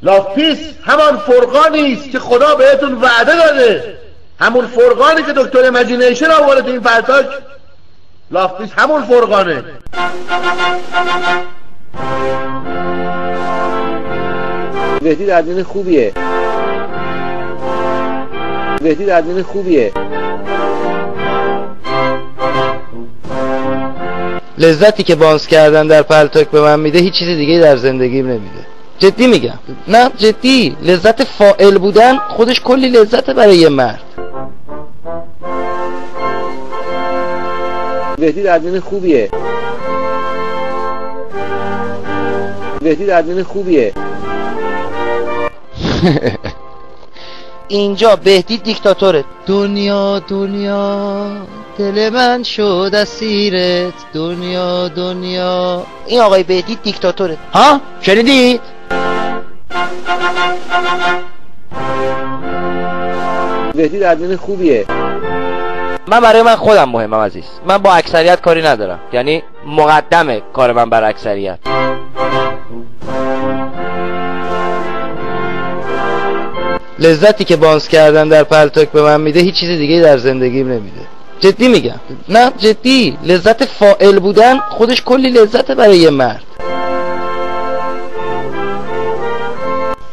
لافپیس همان فرقانی است که خدا بهتون وعده داده، همون فرقانی که دکتر ایمیجینیشن آورده تو این پرتاک. لافپیس همون فرقانه. بهتید ادمین خوبیه. بهتید ادمین خوبیه. لذتی که بانس کردن در پلتاک به من میده هیچ چیز دیگه در زندگیم نمیده. جدی میگم، نه جدی، لذت فاعل بودن خودش کلی لذت برای یه مرد. بهتید ادمین خوبیه. بهتید ادمین خوبیه. اینجا بهتید دیکتاتوره. دنیا دنیا دل من شد اسیرت، دنیا دنیا. این آقای بهتید دیکتاتوره. ها شنیدید؟ بهتید ادمین خوبیه. من برای من خودم مهمم عزیز. من با اکثریت کاری ندارم، یعنی مقدمه کار من بر اکثریت. لذتی که بانس کردن در پلتاک به من میده هیچ چیز دیگه در زندگیم نمیده. جدی میگم، نه جدی، لذت فاعل بودن خودش کلی لذت برای یه مرد.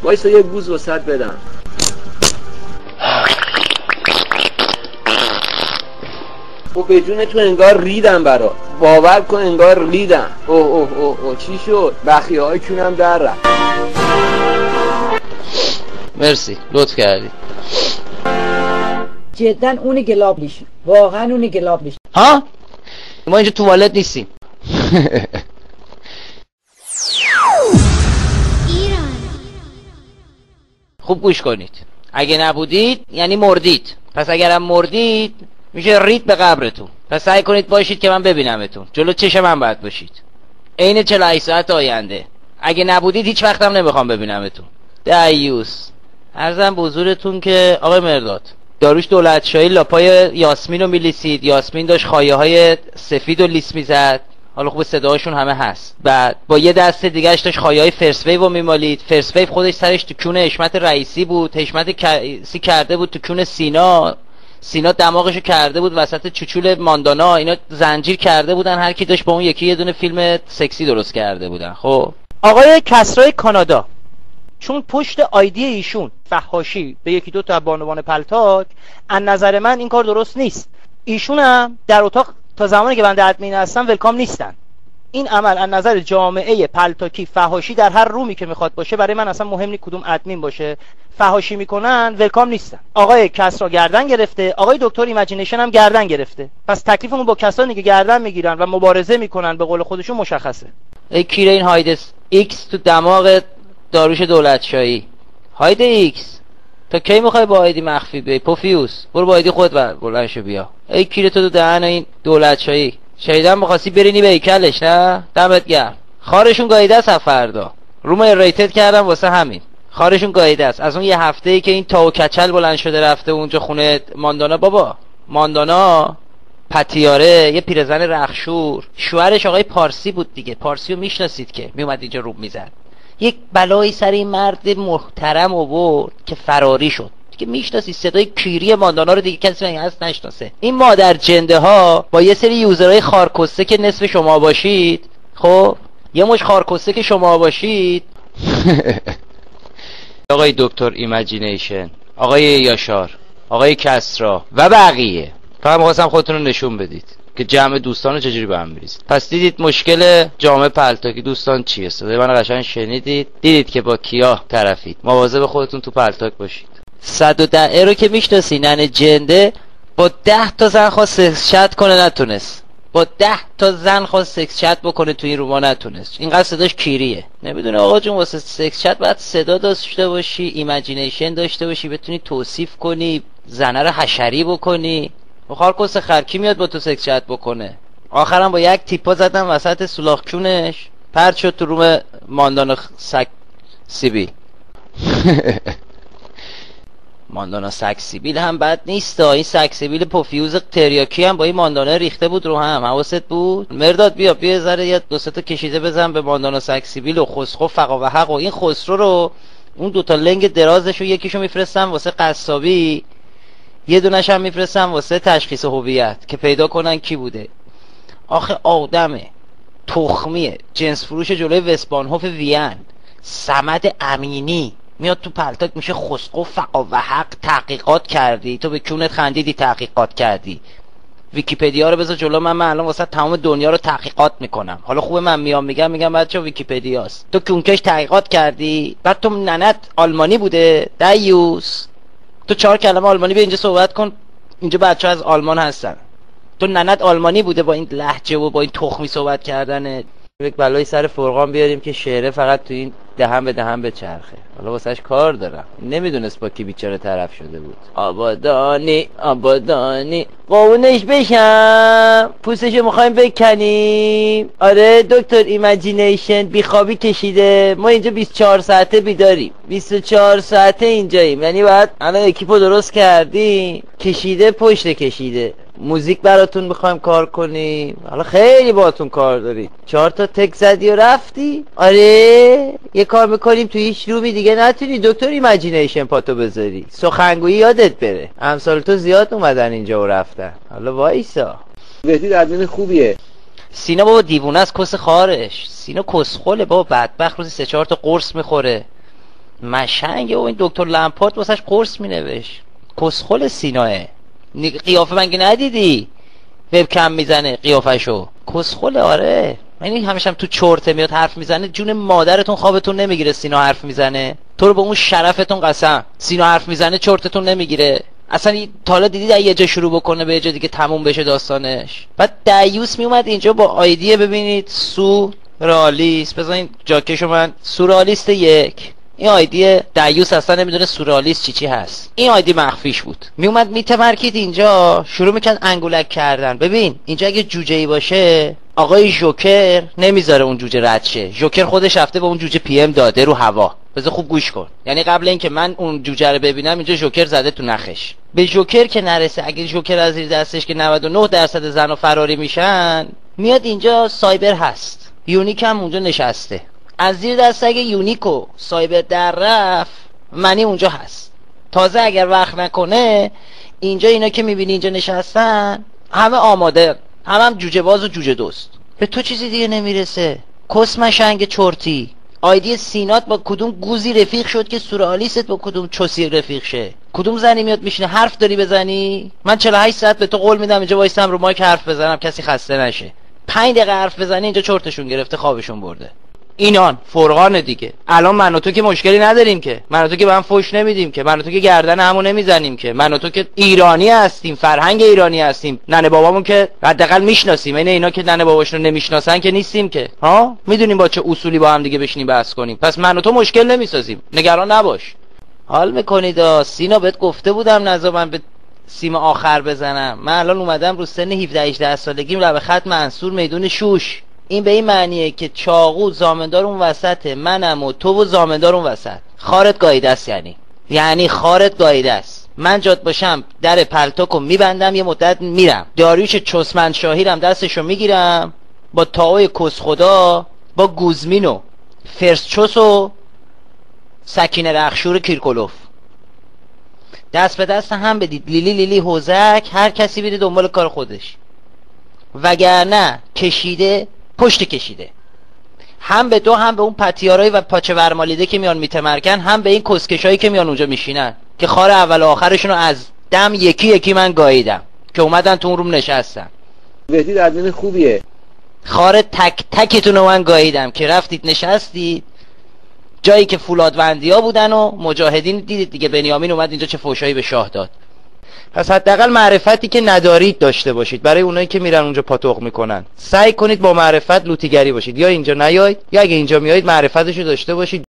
وایسا یه گوز وسط بدم. او به جون تو انگار ریدم برا، باور کن انگار ریدم. اوه چی شد؟ بخیه های کونم در رفت. مرسی، لطف کردی. جدا اون گلابلیش، واقعا اون گلابلیش. ها؟ ما اینجا توالت نیستیم. خوب گوش کنید. اگه نبودید یعنی مردید. پس اگرم مردید میشه رید به قبرتون. پس سعی کنید باشید که من ببینمتون. جلو چشم من باید باشید. عین 48 ساعت آینده. اگه نبودید هیچ وقتم نمیخوام ببینمتون. دیوس. عرضم به حضورتون که آقای مرداد، داروش دولتشاهی لاپای یاسمین رو میلیسید. یاسمین داشت خایه های سفید رو لیس میزد. حالا خوب صداهاشون همه هست. بعد با یه دست دیگهش داشت خایه های فرست ویو رو میمالید. فرست ویو خودش سرش تو کون حشمت رئیسی بود. حشمت رئیسی کرده بود تو کون سینا. سینا دماغشو کرده بود وسط چوچول ماندانا. اینا زنجیر کرده بودن، هر کی داشت با اون یکی یه دونه فیلم سکسی درست کرده بودن. خب آقای کسرای کانادا، چون پشت آیدی ایشون فحاشی به یکی دو تا بانوان پلتاک، از نظر من این کار درست نیست. ایشون هم در اتاق تا زمانی که بنده ادمین هستم ولکام نیستن. این عمل از نظر جامعه پلتاکی فحاشی در هر رومی که میخواد باشه، برای من اصلا مهم نیست کدوم ادمین باشه، فحاشی میکنن ولکام نیستن. آقای کسرا گردن گرفته، آقای دکتر ایمیجینیشن هم گردن گرفته. پس تکلیفمون با کسانی که گردن میگیرن و مبارزه میکنن به قول خودشون مشخصه. ای کیره این هایدس ایکس تو دماغ داروش دولتشاهی. هاید ایکس تا کی میخوای با آیدی مخفی بیای؟ پوفیوس برو با آیدی خود بلند شو بیا. ای کیره تو دهن این دولتشاهی. شایدم بخواستی برینی به هیکلش، نه؟ دمت گرم. خارشون گاییده است فردا. روم ریتد کردم واسه همین. خارشون گاییده است. از اون یه هفته‌ای که این تا و کچل بلند شده رفته اونجا خونه ماندانا. بابا ماندانا پتیاره یه پیرزن رخشور، شوهرش آقای پارسی بود دیگه. پارسی رو میشناسید که میومد اینجا روب میزد. یک بلایی سر این مرد محترم آورد که فراری شد دیگه. میشناسی صدای کیری ماندانا رو دیگه، کسی من هست نشناسه. این مادر جنده ها با یه سری یوزرهای خارکسته که نصف شما باشید، خب یه مش خارکسته که شما باشید. آقای دکتر ایمیجینیشن، آقای یاشار، آقای کسرا و بقیه، فقط می‌خواستم خودتون رو نشون بدید که جمع دوستان رو چجوری به هم می‌ریزید. پس دیدید مشکل جامعه پلتاکی دوستان چیه؟ صدای من قشنگ شنیدید، دیدید که با کیا طرفید. مواظب خودتون تو پلتاک باشید. 110 رو که میشناسی، ننه جنده با 10 تا زن خواست سکس چت کنه نتونست. با 10 تا زن خواست سکس چت بکنه تو این روما نتونست. اینقدر صداش کیریه. نمیدونه آقا جون واسه سکس چت باید صدا داشته باشی، ایمیجینیشن داشته باشی، بتونی توصیف کنی، زنه رو حشری بکنی. بخار کس خرکی میاد با تو سکس چت بکنه. آخرم با یک تیپا زدم وسط سولاخ کونش، پرت شد تو روم ماندانا سگ سیبیل. ماندانا سگ سیبیل هم بد نیست. این سگ سیبیل پوفیوز تریاکی هم با این ماندانا ریخته بود رو هم. حواست بود؟ مرداد بیا ذره یه دو سه تا کشیده بزن به ماندانا سگ سیبیل و خسرو فقا و حق. و این خسرو رو اون دوتا لنگ درازشو یکیشو میفرستم واسه قصابی، یه دونش هم میفرستم واسه تشخیص هویت که پیدا کنن کی بوده. آخه آدمه تخمیه جنس فروش جلوی وستبانهوف وین، صمد امینی میاد تو پلتاک میشه خسقو فقا و حق تحقیقات کردی، تو به کونت خندیدی تحقیقات کردی. ویکی‌پدیا رو بذار جلو من الان واسه تمام دنیا رو تحقیقات میکنم. حالا خوبه من میگم بچه ویکی‌پدیاست، تو کونکش تحقیقات کردی، بعد تو ننت آلمانی بوده دیوس، تو 4 کلمه آلمانی به اینجا صحبت کن، اینجا بچه از آلمان هستن، تو ننت آلمانی بوده با این لهجه و با این تخمی صحبت کردن. یک بلای سر فرقان بیاریم که شعره فقط تو این دهن به دهن بچرخه. حالا واسهش کار دارم، نمیدونست با کی بیچاره طرف شده بود. آبادانی آبادانی قاونش بشم، پوستشو میخوایم بکنیم. آره دکتر ایمجینیشن بیخوابی کشیده، ما اینجا 24 ساعته بیداریم، 24 ساعته اینجاییم، یعنی باید الان اکیپو درست کردیم، کشیده پشت کشیده، موزیک براتون میخوایم کار کنیم. حالا خیلی باهاتون کار داریم، 4 تا تک زدی و رفتی. آره یه کار میکنیم تو هیچ رومی دیگه نتونی دکتر ایمجینیشن پاتو بذاری، سخنگویی یادت بره، امثال تو زیاد اومدن اینجا و رفتن. حالا وایسا بهتی ادمین خوبیه. سینا بابا دیوونه از کس خارش، سینا کسخله بابا، بدبخت روزی 3-4 تا قرص میخوره، مشنگه. و این دکتر لمپارت واسش قرص مینوشت، کسخل سیناه. قیافه منگه ندیدی وبکم میزنه قیافشو، کسخله. آره یعنی همیشه هم تو چرته میاد حرف میزنه، جون مادرتون خوابتون نمیگیره سینا حرف میزنه، تو رو به اون شرفتون قسم، سینا حرف میزنه چرتتون نمیگیره اصلا. تا حالا دیدید یه جا شروع بکنه به یه جا دیگه تموم بشه داستانش؟ بعد دیوس میومد اینجا با آیدیه، ببینید سورالیست، بذارین جاکشو من سورالیست 1، این آیدی دیوس اصلا نمیدونه سورالیست چی هست، این آیدی مخفیش بود. میومد میتمرکید اینجا، شروع میکرد انگولک کردن. ببین اینجا اگه جوجه‌ای باشه آقای جوکر نمیذاره اون جوجه رد شه، جوکر خودش رفته به اون جوجه پی ام داده رو هوا. بذار خوب گوش کن، یعنی قبل اینکه من اون جوجه رو ببینم اینجا جوکر زده تو نخش. به جوکر که نرسه، اگه جوکر از زیر دستش که 99% زن فراری میشن، میاد اینجا سایبر هست، یونیک هم اونجا نشسته، از زیر دست اگه یونیکو سایبر در رفت منی اونجا هست. تازه اگر وقت نکنه اینجا اینا که میبینی اینجا نشستن همه آماده، هم جوجه باز و جوجه دوست. به تو چیزی دیگه نمیرسه، کس مشنگ چرتی. آیدی سینات با کدوم گوزی رفیق شد که سورئالیست با کدوم چوسی رفیق شه؟ کدوم زنی میاد میشینه حرف داری بزنی؟ من 48 ساعت به تو قول میدم اینجا وایسم رو مایک حرف بزنم کسی خسته نشه، 5 دقیقه حرف بزنی اینجا چرتشون گرفته خوابشون برده. اینان فرقان دیگه. الان من و تو که مشکلی نداریم که، من و تو که به هم فوش نمیدیم که، من و تو که گردن همو نمیزنیم که، من و تو که ایرانی هستیم، فرهنگ ایرانی هستیم، ننه بابامون که حداقل میشناسیم، اینا که ننه باباشون نمیشناسن که نیستیم که. ها میدونیم با چه اصولی با هم دیگه بشینیم بحث کنیم. پس من و تو مشکل نمیسازیم، نگران نباش. حال میکنید سینا بهت گفته بودم نذار من به سیم آخر بزنم. من الان اومدم رو سن 17-18 سالگیم رو به خط منصور میدون شوش. این به این معنیه که چاقو زامندار اون وسطه، منم و تو و زامندار اون وسط، خارت گاییده است، یعنی خارت گاییده است. من جات باشم در پلتاکو میبندم یه مدت میرم، داریوش چسمند شاهیرم دستشو میگیرم با تاوی کس خدا، با گوزمینو فرسچوس و سکینه رخشور کیرکولوف دست به دست هم بدید، لیلی حوزک، هر کسی بیده دنبال کار خودش، وگرنه کشیده پشت کشیده، هم به دو هم به اون پتیارایی و پاچه ورمالیده که میان میتمرکن، هم به این کسکشایی که میان اونجا میشینن که خار اول و آخرشون رو از دم یکی من گاییدم که اومدن تو اون روم نشستن. بهتی ادمین خوبیه. خار تک تکتون رو من گاییدم که رفتید نشستید جایی که فولادوندی ها بودن و مجاهدین دیدید دیگه. بنیامین اومد اینجا چه فوشایی به شاه داد. پس حداقل معرفتی که ندارید داشته باشید. برای اونایی که میرن اونجا پاتوق میکنن سعی کنید با معرفت لوتیگری باشید، یا اینجا نیاید یا اگه اینجا میایید معرفتشو داشته باشید.